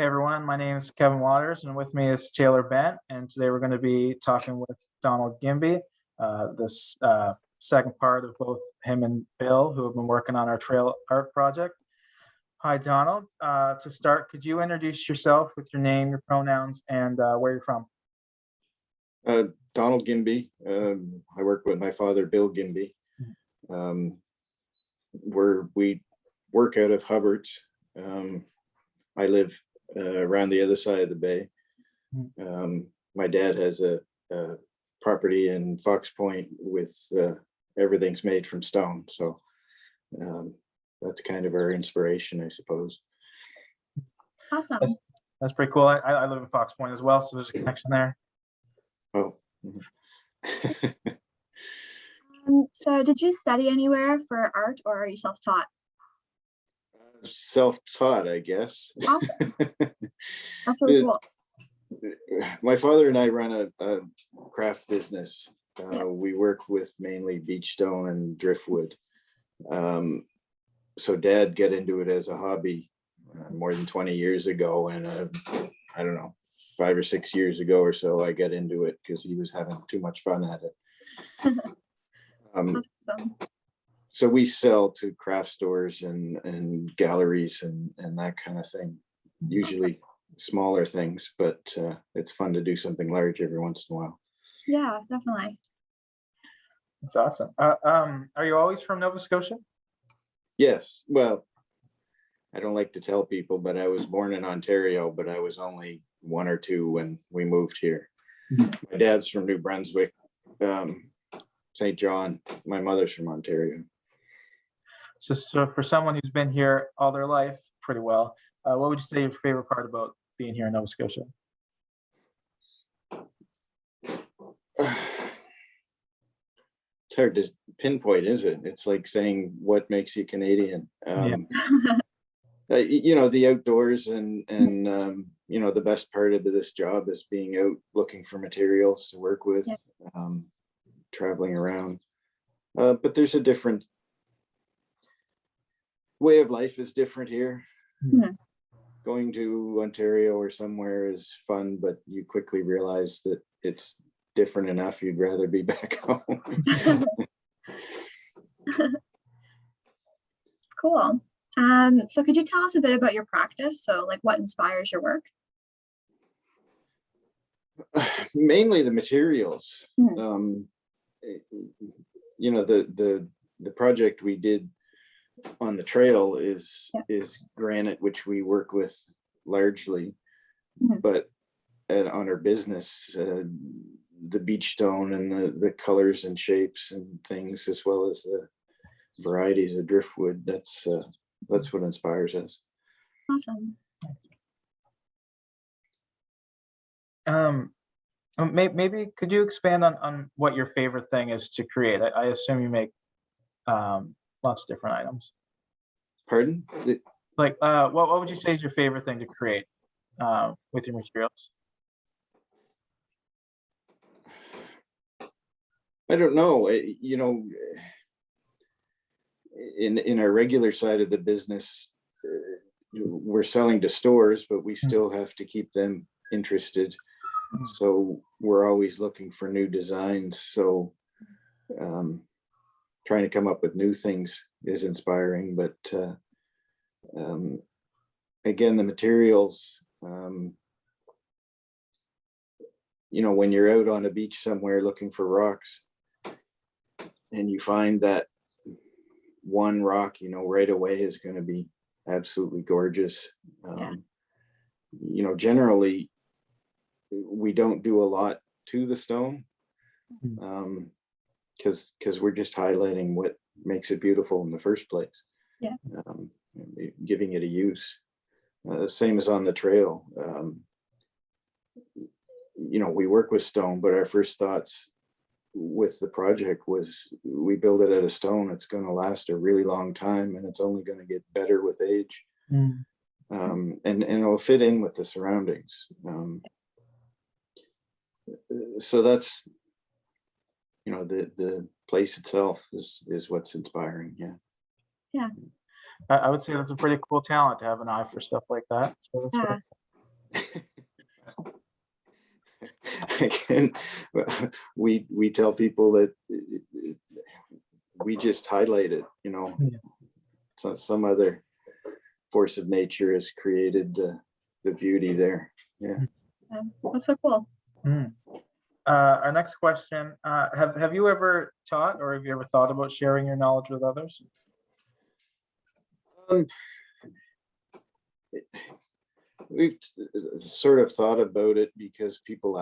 Hey everyone, my name is Kevin Waters, and with me is Taylor Bent. And today we're going to be talking with Donald Gimby. This second part of both him and Bill, who have been working on our trail art project. Hi, Donald. To start, could you introduce yourself with your name, your pronouns, and where you're from? Donald Gimby. I work with my father, Bill Gimby. We work out of Hubbard's. I live around the other side of the bay. My dad has a property in Fox Point with everything's made from stone. So that's kind of our inspiration, I suppose. Awesome. That's pretty cool. I live in Fox Point as well, so there's a connection there. Oh. So did you study anywhere for art, or are you self-taught? Self-taught, I guess. Awesome. That's really cool. My father and I run a craft business. We work with mainly beach stone and driftwood. So Dad got into it as a hobby more than 20 years ago, and I don't know, 5 or 6 years ago or so, I got into it because he was having too much fun at it. Awesome. So we sell to craft stores and galleries and that kind of thing, usually smaller things, but it's fun to do something large every once in a while. Yeah, definitely. That's awesome. Are you always from Nova Scotia? Yes. Well, I don't like to tell people, but I was born in Ontario, but I was only 1 or 2 when we moved here. My dad's from New Brunswick, St. John. My mother's from Ontario. So for someone who's been here all their life pretty well, what would you say your favorite part about being here in Nova Scotia? It's hard to pinpoint, is it? It's like saying what makes you Canadian. The outdoors and the best part of this job is being out looking for materials to work with, traveling around. But there's a different way of life is different here. Going to Ontario or somewhere is fun, but you quickly realize that it's different enough. You'd rather be back home. Cool. So could you tell us a bit about your practice? So like what inspires your work? Mainly the materials. The project we did on the trail is granite, which we work with largely, but on our business, the beach stone and the colors and shapes and things, as well as the varieties of driftwood, that's what inspires us. Awesome. Maybe could you expand on what your favorite thing is to create? I assume you make lots of different items. Pardon? Like what would you say is your favorite thing to create with your materials? I don't know. In our regular side of the business, we're selling to stores, but we still have to keep them interested. So we're always looking for new designs. So trying to come up with new things is inspiring, but again, the materials, when you're out on a beach somewhere looking for rocks and you find that one rock, right away is going to be absolutely gorgeous. Generally we don't do a lot to the stone because we're just highlighting what makes it beautiful in the first place. Giving it a use. Same as on the trail. We work with stone, but our first thoughts with the project was we build it out of stone. It's going to last a really long time, and it's only going to get better with age. And it'll fit in with the surroundings. So that's, the place itself is what's inspiring. I would say that's a pretty cool talent to have an eye for stuff like that. So that's Again, we tell people that we just highlight it, you know. Yeah. So some other force of nature has created the beauty there. Yeah. That's so cool. Our next question, have you ever taught or have you ever thought about sharing your knowledge with others? We've sort of thought about it because people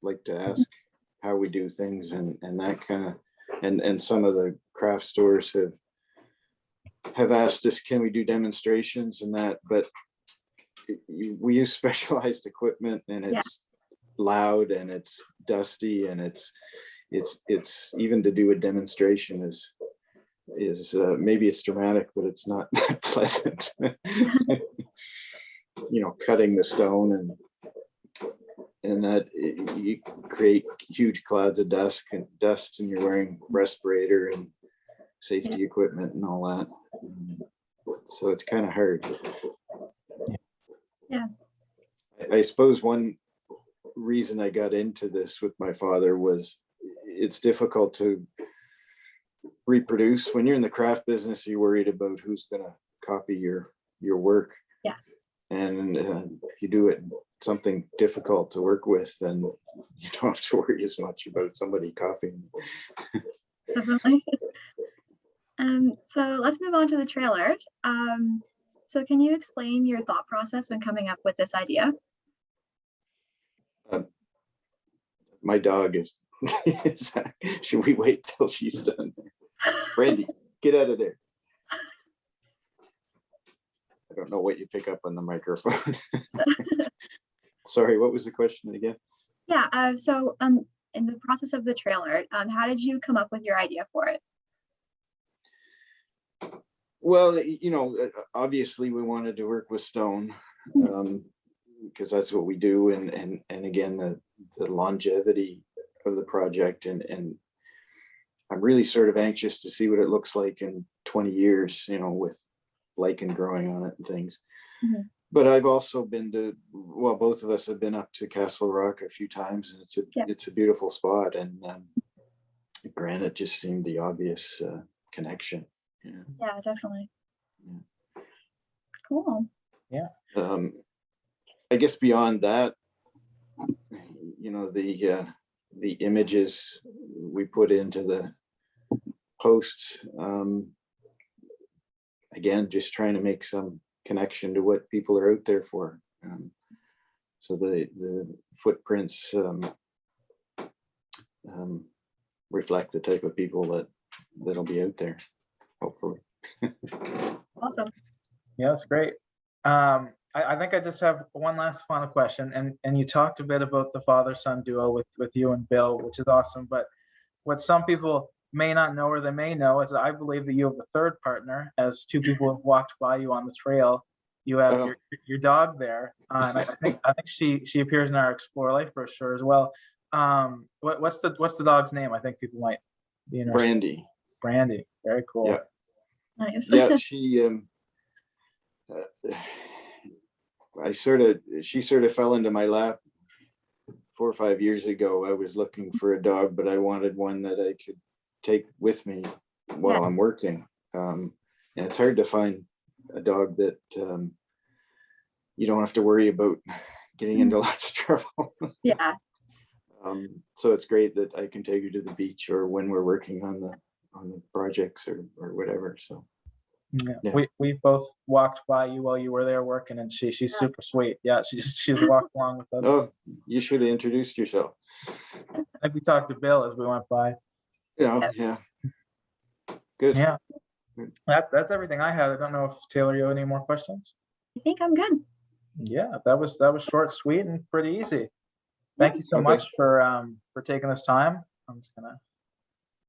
like to ask how we do things and that kind of, and some of the craft stores have asked us, can we do demonstrations and that, but we use specialized equipment and it's loud and it's dusty and it's even to do a demonstration is maybe it's dramatic, but it's not that pleasant. You know, cutting the stone and that you create huge clouds of dust and you're wearing respirator and safety equipment and all that. So it's kind of hard. Yeah. I suppose one reason I got into this with my father was it's difficult to reproduce when you're in the craft business. You're worried about who's going to copy your work. Yeah. And if you do it something difficult to work with, then you don't have to worry as much about somebody copying. Definitely. So let's move on to the trailer. So can you explain your thought process when coming up with this idea? My dog is, should we wait till she's done? Brandy, get out of there. I don't know what you pick up on the microphone. Sorry, what was the question again? Yeah, so in the process of the trailer, how did you come up with your idea for it? Well, you know, obviously we wanted to work with stone because that's what we do, and again the longevity of the project, and I'm really sort of anxious to see what it looks like in 20 years, you know, with lichen growing on it and things. But I've also been to, well, both of us have been up to Castle Rock a few times, and it's a beautiful spot, and granite just seemed the obvious connection. Yeah, definitely. Cool. Yeah. I guess beyond that, you know, the images we put into the posts, again, just trying to make some connection to what people are out there for. So the footprints reflect the type of people that'll be out there, hopefully. Awesome. Yeah, that's great. I think I just have one last final question, and you talked a bit about the father-son duo with you and Bill, which is awesome. But what some people may not know, or they may know, is that I believe that you have a third partner, as two people have walked by you on the trail. You have your dog there, and I think she appears in our Explore Life brochure as well. What's the dog's name? I think people might be interested. Brandy. Brandy, very cool. Yeah. Nice. Yeah, she she sort of fell into my lap 4 or 5 years ago. I was looking for a dog, but I wanted one that I could take with me while I'm working. And it's hard to find a dog that you don't have to worry about getting into lots of trouble. Yeah. So it's great that I can take her to the beach or when we're working on the projects or whatever. So yeah. We both walked by you while you were there working, and she's super sweet. Yeah, she's walked along with us. Oh, you should have introduced yourself. I think we talked to Bill as we went by. Yeah. Good. Yeah. That's everything I had. I don't know if Taylor, you have any more questions? I think I'm good. Yeah, that was short, sweet, and pretty easy. Thank you so much for taking this time. I'm just gonna